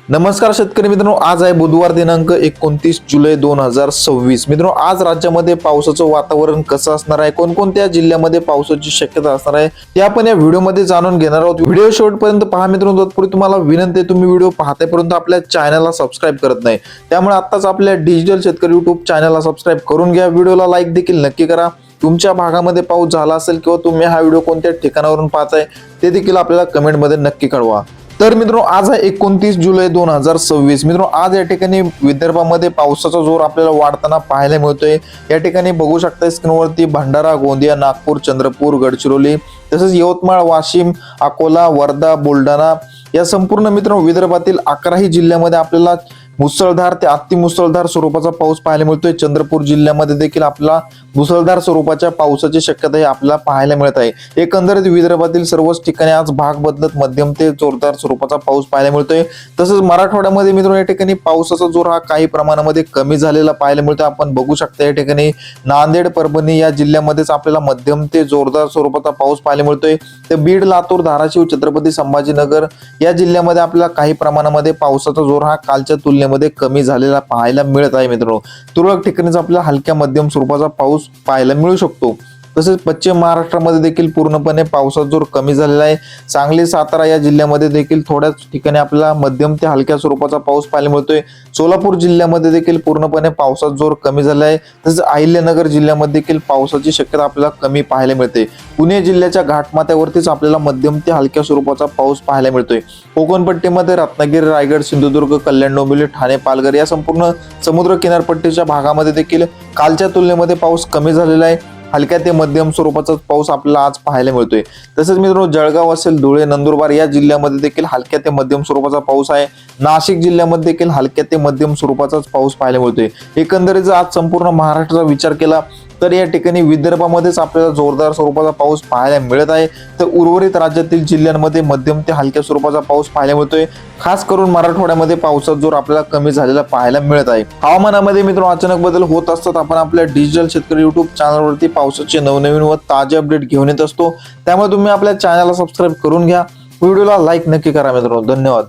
नमस्कार शेतकरी मित्रांनो, आज आहे बुधवार दिनांक 29 जुलै 2026. मित्रांनो, आज राज्यामध्ये पावसाचं वातावरण कसं असणार आहे, कोणकोणत्या जिल्ह्यामध्ये पावसाची शक्यता असणार आहे ते आपण या व्हिडिओमध्ये जाणून घेणार आहोत. व्हिडिओ शेवटपर्यंत पहा मित्रांनो. तत्पूर्वी तुम्हाला विनंती आहे, तुम्ही व्हिडिओ पाहतापर्यंत आपल्या चॅनलला सबस्क्राईब करत नाही, त्यामुळे आताच आपल्या डिजिटल शेतकरी युट्यूब चॅनलला सबस्क्राईब करून घ्या. व्हिडिओला लाईक देखील नक्की करा. तुमच्या भागामध्ये पाऊस झाला असेल किंवा तुम्ही हा व्हिडिओ कोणत्या ठिकाणावरून पाहताय ते देखील आपल्याला कमेंटमध्ये नक्की कळवा. तर मित्रांनो, आज आहे 29 जुलै 2026. मित्रांनो, आज या ठिकाणी विदर्भामध्ये पावसाचा जोर आपल्याला वाढताना पाहायला मिळतोय. या ठिकाणी बघू शकता स्क्रीनवरती भंडारा, गोंदिया, नागपूर, चंद्रपूर, गडचिरोली, तसेच यवतमाळ, वाशिम, अकोला, वर्धा, बुलढाणा या संपूर्ण मित्रांनो विदर्भातील 11ही जिल्ह्यामध्ये आपल्याला मुसळधार ते अतिमुसळधार स्वरूपाचा पाऊस पाहायला मिळतोय. चंद्रपूर जिल्ह्यामध्ये देखील आपल्याला मुसळधार स्वरूपाच्या पावसाची शक्यता आपल्याला पाहायला मिळत आहे. एकंदरीत विदर्भातील सर्वच ठिकाणी आज भाग बदलत मध्यम ते जोरदार स्वरूपाचा पाऊस पाहायला मिळतोय. तसंच मराठवाड्यामध्ये मित्रांनो या ठिकाणी पावसाचा जोर हा काही प्रमाणामध्ये कमी झालेला पाहायला मिळतोय. आपण बघू शकता या ठिकाणी नांदेड, परभणी या जिल्ह्यामध्येच आपल्याला मध्यम ते जोरदार स्वरूपाचा पाऊस पाहायला मिळतोय. तर बीड, लातूर, धाराशिव, छत्रपती संभाजीनगर या जिल्ह्यामध्ये आपल्याला काही प्रमाणामध्ये पावसाचा जोर हा कालच्या तुलनेमध्ये कमी झालेला पाहायला मिळत आहे. मित्रांनो, तुरळक ठिकाणीच आपल्याला हलक्या मध्यम स्वरूपाचा पाऊस पाहायला मिळू शकतो. तसेच पश्चिम महाराष्ट्रामध्ये देखील पूर्णपणे पावसाचा जोर कमी झालेला आहे. सांगली, सातारा या जिल्ह्यामध्ये देखील थोड्याच ठिकाणी आपल्याला मध्यम ते हलक्या स्वरूपाचा पाऊस पाहायला मिळतोय. सोलापूर जिल्ह्यामध्ये देखील पूर्णपणे पावसाचा जोर कमी झाला आहे. तसेच अहिल्यानगर जिल्ह्यामध्ये देखील पावसाची शक्यता आपल्याला कमी पाहायला मिळते. पुणे जिल्ह्याच्या घाटमाथ्यावरतीच आपल्याला मध्यम ते हलक्या स्वरूपाचा पाऊस पाहायला मिळतोय. कोकणपट्टीमध्ये रत्नागिरी, रायगड, सिंधुदुर्ग, कल्याण, डोंबिवली, ठाणे, पालघर या संपूर्ण समुद्र किनारपट्टीच्या भागामध्ये देखील कालच्या तुलनेमध्ये पाऊस कमी झालेला आहे. हलक्या ते मध्यम स्वरूपाचा पाऊस आपल्याला आज पाहायला मिळतोय. तसेच मित्रांनो, जळगाव असेल, धुळे, नंदुरबार या जिल्ह्यामध्ये देखील हलक्या ते मध्यम स्वरूपाचा पाऊस आहे. नाशिक जिल्ह्यामध्ये देखील हलक्या ते मध्यम स्वरूपाचाच पाऊस पाहायला मिळतोय. एकंदरीत आज संपूर्ण महाराष्ट्राचा विचार केला तर या ठिकाणी विदर्भामध्येच आपल्याला जोरदार स्वरूपाचा पाऊस पाहायला मिळत आहे. तर उर्वरित राज्यातील जिल्ह्यांमध्ये मध्यम ते हलक्या स्वरूपाचा पाऊस पाहायला मिळतोय. खास करून मराठवाड्यामध्ये पावसाचा जोर आपल्याला कमी झालेला पाहायला मिळत आहे. हवामानामध्ये मित्रांनो अचानक बदल होत असतात. आपण आपल्या डिजिटल शेतकरी युट्यूब चॅनलवरती पावसाचे नवनवीन व ताजे अपडेट घेऊन येत असतो, त्यामुळे तुम्ही आपल्या चॅनलला सबस्क्राईब करून घ्या. व्हिडिओला लाईक नक्की करा मित्रांनो. धन्यवाद.